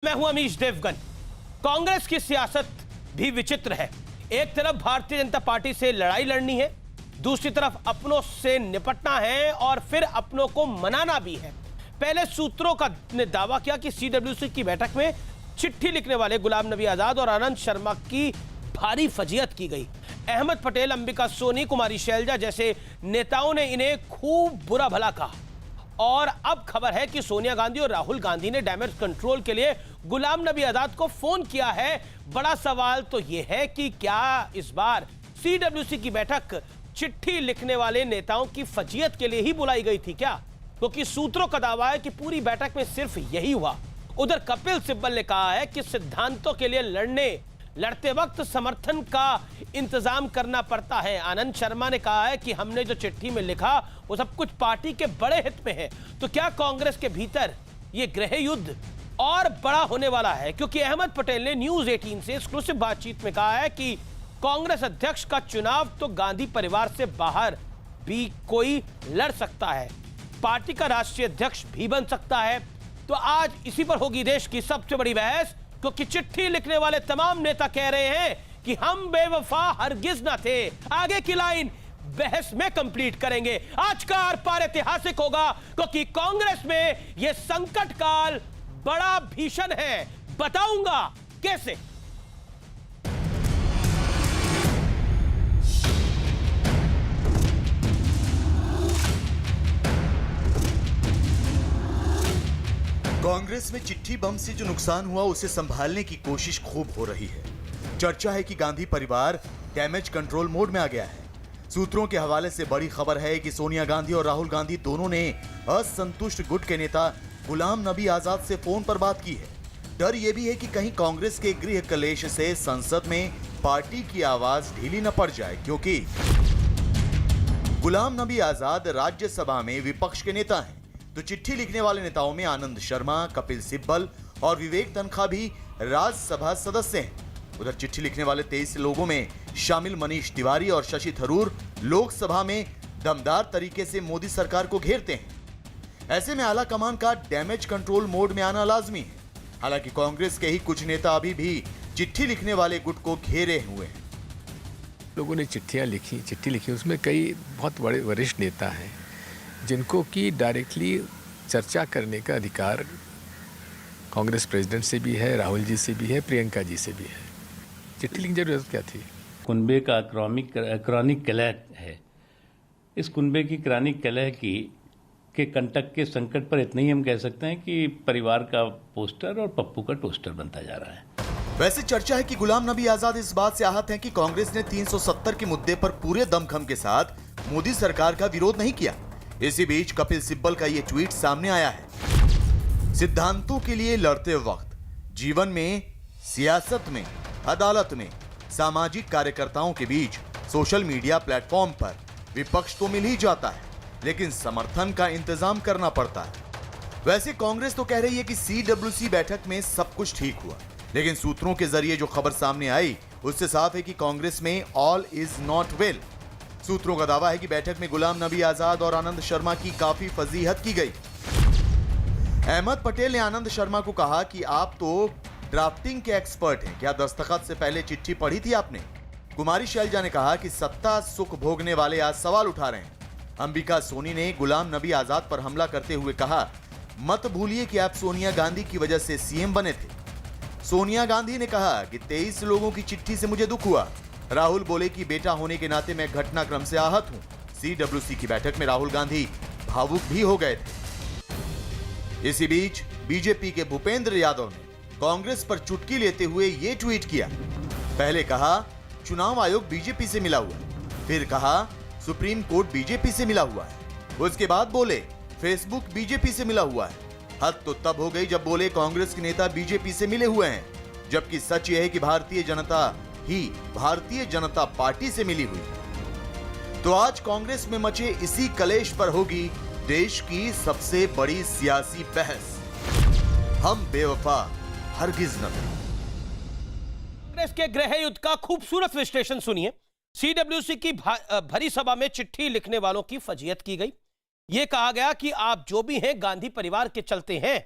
मैं हूं अमीश देवगन। कांग्रेस की सियासत भी विचित्र है। एक तरफ भारतीय जनता पार्टी से लड़ाई लड़नी है, दूसरी तरफ अपनों से निपटना है और फिर अपनों को मनाना भी है। पहले सूत्रों का ने दावा किया कि सीडब्ल्यूसी की बैठक में चिट्ठी लिखने वाले गुलाम नबी आजाद और आनंद शर्मा की भारी फजीहत की गई। अहमद पटेल, अंबिका सोनी, कुमारी शैलजा जैसे नेताओं ने इन्हें खूब बुरा भला कहा। और अब खबर है कि सोनिया गांधी और राहुल गांधी ने डैमेज कंट्रोल के लिए गुलाम नबी आजाद को फोन किया है। बड़ा सवाल तो यह है कि क्या इस बार सीडब्ल्यूसी की बैठक चिट्ठी लिखने वाले नेताओं की फजीहत के लिए ही बुलाई गई थी क्या? क्योंकि सूत्रों का दावा है कि पूरी बैठक में सिर्फ यही हुआ। उधर कपिल सिब्बल ने कहा है कि सिद्धांतों के लिए लड़ते वक्त समर्थन का इंतजाम करना पड़ता है। आनंद शर्मा ने कहा है कि हमने जो चिट्ठी में लिखा वो सब कुछ पार्टी के बड़े हित में है। तो क्या कांग्रेस के भीतर ये गृह युद्ध और बड़ा होने वाला है? क्योंकि अहमद पटेल ने न्यूज 18 से एक्सक्लूसिव बातचीत में कहा है कि कांग्रेस अध्यक्ष का चुनाव तो गांधी परिवार से बाहर भी कोई लड़ सकता है, पार्टी का राष्ट्रीय अध्यक्ष भी बन सकता है। तो आज इसी पर होगी देश की सबसे बड़ी बहस, क्योंकि चिट्ठी लिखने वाले तमाम नेता कह रहे हैं कि हम बेवफा हरगिज ना थे। आगे की लाइन बहस में कंप्लीट करेंगे। आज का आर पार ऐतिहासिक होगा, क्योंकि कांग्रेस में यह संकट काल बड़ा भीषण है। बताऊंगा कैसे। कांग्रेस में चिट्ठी बम से जो नुकसान हुआ उसे संभालने की कोशिश खूब हो रही है। चर्चा है कि गांधी परिवार डैमेज कंट्रोल मोड में आ गया है। सूत्रों के हवाले से बड़ी खबर है कि सोनिया गांधी और राहुल गांधी दोनों ने असंतुष्ट गुट के नेता गुलाम नबी आजाद से फोन पर बात की है। डर यह भी है कि कहीं कांग्रेस के गृह कलेश से संसद में पार्टी की आवाज ढीली न पड़ जाए, क्योंकि गुलाम नबी आजाद राज्यसभा में विपक्ष के नेता हैं, तो चिट्ठी लिखने वाले नेताओं में आनंद शर्मा, कपिल सिब्बल और विवेक तन्खा भी राज्यसभा सदस्य हैं। उधर चिट्ठी लिखने वाले 23 लोगों में शामिल मनीष तिवारी और शशि थरूर लोकसभा में दमदार तरीके से मोदी सरकार को घेरते हैं। ऐसे में आला कमान का डैमेज कंट्रोल मोड में आना लाजमी है। हालांकि कांग्रेस के ही कुछ नेता अभी भी चिट्ठी लिखने वाले गुट को घेरे हुए हैं। लोगों ने चिट्ठी लिखी, उसमें कई बहुत बड़े वरिष्ठ नेता हैं जिनको कि डायरेक्टली चर्चा करने का अधिकार कांग्रेस प्रेसिडेंट से भी है, राहुल जी से भी है, प्रियंका जी से भी है। चिट्ठी लिखने की जरूरत क्या थी? कुनबे का क्रॉनिक कलह है। इस कुनबे की क्रॉनिक कलह के कंटक के संकट पर इतना ही हम कह सकते हैं कि परिवार का पोस्टर और पप्पू का टोस्टर बनता जा रहा है। वैसे चर्चा है कि गुलाम नबी आजाद इस बात से आहत हैं कि कांग्रेस ने 370 के मुद्दे पर पूरे दमखम के साथ मोदी सरकार का विरोध नहीं किया। इसी बीच कपिल सिब्बल का ये ट्वीट सामने आया है। सिद्धांतों के लिए लड़ते वक्त जीवन में, सियासत में, अदालत में, सामाजिक कार्यकर्ताओं के बीच सोशल मीडिया प्लेटफॉर्म पर विपक्ष तो मिल ही जाता है, लेकिन समर्थन का इंतजाम करना पड़ता है। वैसे कांग्रेस तो कह रही है कि सीडब्ल्यूसी बैठक में सब कुछ ठीक हुआ, लेकिन सूत्रों के जरिए जो खबर सामने आई उससे साफ है कि कांग्रेस में ऑल इज नॉट वेल। सूत्रों का दावा है कि बैठक में गुलाम नबी आजाद और आनंद शर्मा की काफी फजीहत की गई। अहमद पटेल ने आनंद शर्मा को कहा कि आप तो ड्राफ्टिंग के एक्सपर्ट हैं, क्या दस्तखत से पहले चिट्ठी पढ़ी थी आपने? कुमारी शैलजा ने कहा कि सत्ता सुख भोगने वाले आज सवाल उठा रहे हैं। अंबिका सोनी ने गुलाम नबी आजाद पर हमला करते हुए कहा, मत भूलिए कि आप सोनिया गांधी की वजह से सीएम बने थे। सोनिया गांधी ने कहा कि 23 लोगों की चिट्ठी से मुझे दुख हुआ। राहुल बोले कि बेटा होने के नाते मैं घटनाक्रम से आहत हूं। सीडब्ल्यूसी की बैठक में राहुल गांधी भावुक भी हो गए थे। इसी बीच बीजेपी के भूपेंद्र यादव ने कांग्रेस पर चुटकी लेते हुए ये ट्वीट किया। पहले कहा चुनाव आयोग बीजेपी से मिला हुआ, फिर कहा सुप्रीम कोर्ट बीजेपी से मिला हुआ है, उसके बाद बोले फेसबुक बीजेपी से मिला हुआ है। हद तो तब हो गई जब बोले कांग्रेस के नेता बीजेपी से मिले हुए हैं, जबकि सच यह है कि भारतीय जनता पार्टी से मिली हुई। तो आज कांग्रेस में मचे इसी कलेश पर होगी देश की सबसे बड़ी सियासी बहस। हम बेवफा हरगिज न थे। कांग्रेस के गृह युद्ध का खूबसूरत विश्लेषण सुनिए। सीडब्ल्यूसी की भरी सभा में चिट्ठी लिखने वालों की फजीहत की गई। यह कहा गया कि आप जो भी हैं गांधी परिवार के चलते हैं।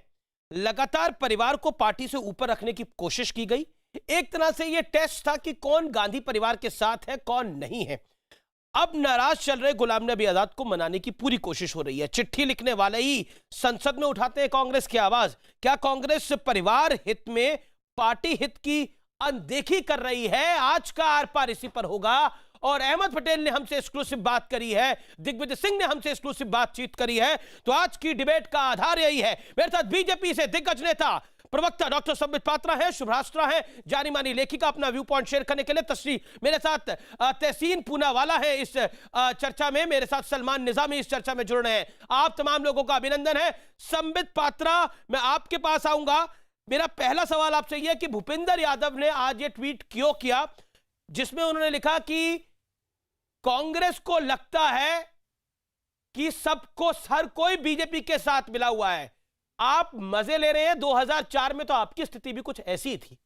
लगातार परिवार को पार्टी से ऊपर रखने की कोशिश की गई। एक तरह से यह टेस्ट था कि कौन गांधी परिवार के साथ है, कौन नहीं है। अब नाराज चल रहे गुलाम नबी आजाद को मनाने की पूरी कोशिश हो रही है। चिट्ठी लिखने वाले ही संसद में उठाते हैं कांग्रेस की आवाज। क्या कांग्रेस परिवार हित में पार्टी हित की अनदेखी कर रही है? आज का आर पार इसी पर होगा। और अहमद पटेल ने हमसे एक्सक्लूसिव बात करी है, दिग्विजय सिंह ने हमसे एक्सक्लूसिव बातचीत करी है। तो आज की डिबेट का आधार यही है। मेरे साथ बीजेपी से दिग्गज नेता प्रवक्ता डॉक्टर संबित पात्रा है, शुभ्राष्ट्रा है, जानी मानी लेखिका अपना व्यू पॉइंट शेयर करने के लिए तशरीफ। मेरे साथ तहसीन पूनावाला है इस चर्चा में, मेरे साथ सलमान निजामी इस चर्चा में जुड़ रहे हैं। आप तमाम लोगों का अभिनंदन है। संबित पात्रा, मैं आपके पास आऊंगा। मेरा पहला सवाल आपसे यह है कि भूपेंद्र यादव ने आज ये ट्वीट क्यों किया जिसमें उन्होंने लिखा कि कांग्रेस को लगता है कि सबको हर कोई बीजेपी के साथ मिला हुआ है। आप मजे ले रहे हैं, 2004 में तो आपकी स्थिति भी कुछ ऐसी ही थी।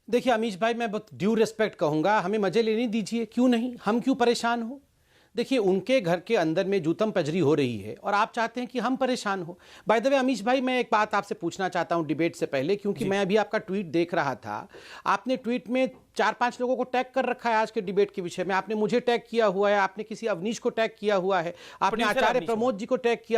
देखिए अमीश भाई, मैं बहुत ड्यू रिस्पेक्ट कहूंगा, हमें मजे लेने दीजिए, क्यों नहीं, हम क्यों परेशान हो। देखिए उनके घर के अंदर में जूतम पजरी हो रही है और आप चाहते हैं कि हम परेशान हो। बाय द वे अमीश भाई, मैं एक बात आपसे पूछना चाहता हूं डिबेट से पहले, क्योंकि मैं अभी आपका ट्वीट देख रहा था। आपने ट्वीट में 4-5 लोगों को टैग कर रखा है आज के डिबेट के विषय में। आपने मुझे टैग किया हुआ है, आपने किसी अवनीश को टैग किया हुआ है, आपने आचार्य प्रमोद जी को टैग किया